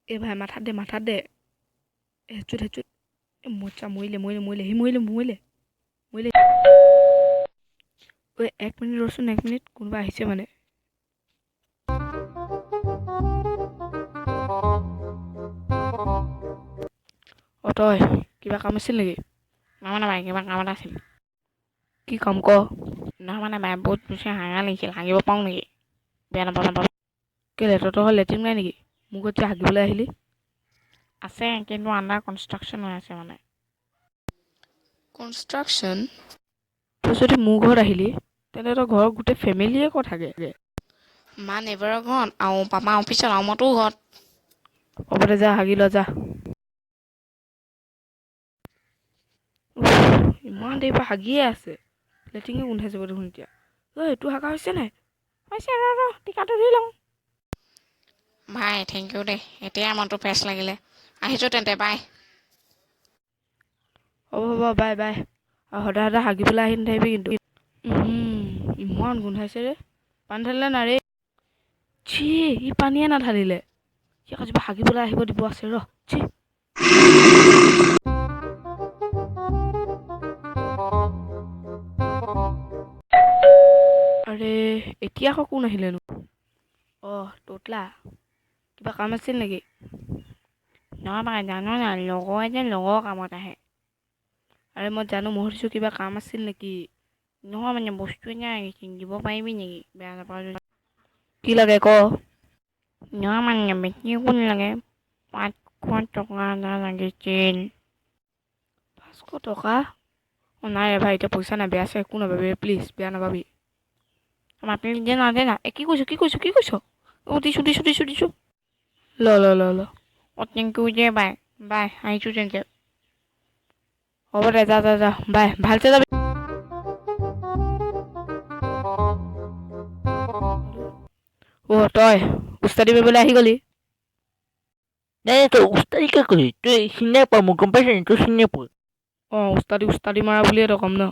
এ ভাই মাথাত দে হেচুত এ মজা মৰিলে সি মৰিলে ঐ 1 মিনিট ৰচোন 1 মিনিট কোনোবা আহিছে মানে তই কিবা কাম আছিল নেকি নহয় মানে কিবা কাম এটা আছিল কি কাম ক নহয় মানে বহুত বেছি হাগা লাগিছিল হাগিব পাওঁ নেকি বেয়া নাপাওঁ কেলে তহঁতৰ লেট্ৰিন নাই নেকি মোৰ ঘৰত যে হাগিবলৈ আহিলি আছে কিন্তু আণ্ডাৰ কনষ্ট্ৰাকশ্যন হৈ আছে মানে কনষ্ট্ৰাকশ্যন তই যদি মোৰ ঘৰত আহিলি তেন্তে তই ঘৰৰ গোটেই ফেমিলিয়ে ক'ত থাকে মা নেবাৰৰ ঘৰত আৰু পাপা অফিচত আৰু মইতো ঘৰত হ'ব দে যা হাগি ল যা ইমান দেৰিৰ পৰা হাগিয়ে আছে লেট্ৰিনে গোন্ধাই যাব দেখোন এতিয়া এইটো হাগা হৈছে নাই হৈছে ৰ টিকাটো ধুই লওঁ ভাই থেংক ইউ দেই এতিয়া মনটো ফ্ৰেছ লাগিলে আহিছোঁ তেন্তে বাই হ'ব বাই আৰু সদায় হাগিবলৈ আহি নাথাকিবি কিন্তু ইমান গোন্ধাইছে ৰে পানী ঢালিলে নাই ৰে ছি ই পানীয়ে নাঢালিলে সি আকৌ কিবা হাগিবলৈ আহিব দিব আছে ৰ ছি আৰে এতিয়া আকৌ কোন আহিলেনো তোতলা কিবা কাম আছিল নেকি নহয় মানে জানো নাই লগৰ যে লগৰ কামত আহে আৰে মই জানো মই সুধিছোঁ কিবা কাম আছিল নেকি নহয় মানে বস্তু এটা দিব পাৰিবি নেকি বেয়া নাপাওঁ যদি কি লাগে ক নহয় মানে বেছি একো নালাগে 500 টকা এটা লাগিছিল 500 টকা নাই ৰে ভাই এতিয়া পইচা নাই বেয়া চেয়া একো নাপাবি প্লিজ বেয়া নাপাবি মাতি দে না দে না কি কৈছ দিছোঁ ল থেংক ইউ দে বাই আহিছোঁ তেন্তে হ'ব দে যা বাই ভালছে যাবি তই উস্তাদি মাৰিবলৈ আহি গলি নাই তই উস্তাদি কিয় কৰিলি তই চিনি নাপাৱ মোক গম পাইছ নি তই চিনি নাপাৱ উস্তাদি মাৰা বুলিয়ে তই ক'ম ন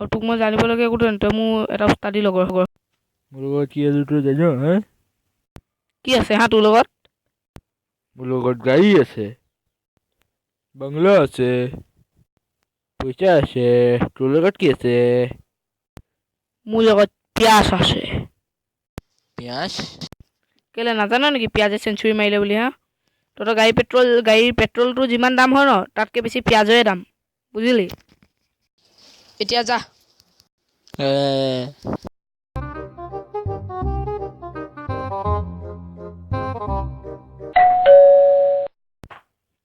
আৰু তোক মই জানিবলগীয়া একো নাই তই মোৰ এটা উস্তাদি লগৰ মোৰ লগত কি আছে তই জান হা কি আছে হা তোৰ লগত মোৰ লগত গাড়ী আছে বাংলা আছে পইচা আছে তোৰ লগত কি আছে মোৰ লগত পিয়াজ আছে পিঁয়াজ কেলে নাজানো নেকি পিঁয়াজে চেঞ্চুৰী মাৰিলে বুলি হা তহঁতৰ গাড়ীৰ পেট্ৰলটো যিমান দাম হয় ন তাতকৈ বেছি পিঁয়াজৰে দাম বুজিলি এতিয়া যা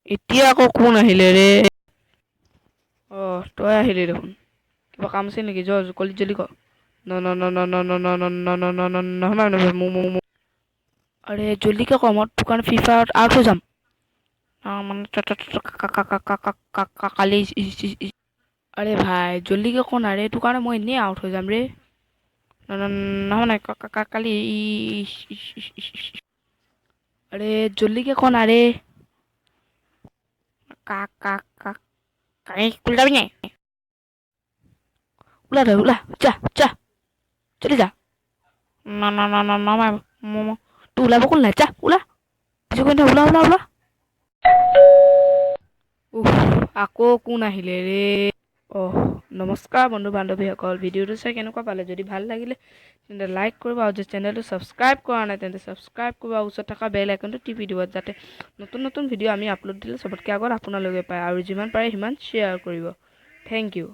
এতিয়া আকৌ কোন আহিলে ৰে তই আহিলি দেখোন কিবা কাম আছে নেকি জল্দি ক আৰে জল্দিকে ক মই তোৰ কাৰণে ফ্ৰী ফায়াৰত আউট হৈ যাম মানে কালি আৰে ভাই জল্দিকে ক না ৰে তোৰ কাৰণে মই এনেই আউট হৈ যাম ৰে নহয় নাই কালি আৰে জল্দিকে ক না ৰে স্কুল যাবি নাই ওলা যা জল্দি যা নহয় তোৰ ওলাব কোন নাই যা ওলা ওলা আকৌ কোন আহিলে ৰে নমস্কাৰ বন্ধু বান্ধৱীসকল ভিডিঅ'টো চাই কেনেকুৱা পালে যদি ভাল লাগিলে তেন্তে লাইক কৰিব আৰু যদি চেনেলটো ছাবস্ক্ৰাইব কৰা নাই তেন্তে ছাবস্ক্ৰাইব কৰিব আৰু ওচৰত থকা বেল আইকনটো টিপি দিব যাতে নতুন ভিডিঅ' আমি আপলোড দিলে চবতকৈ আগত আপোনালোকে পায় আৰু যিমান পাৰে সিমান শ্বেয়াৰ কৰিব থেংক ইউ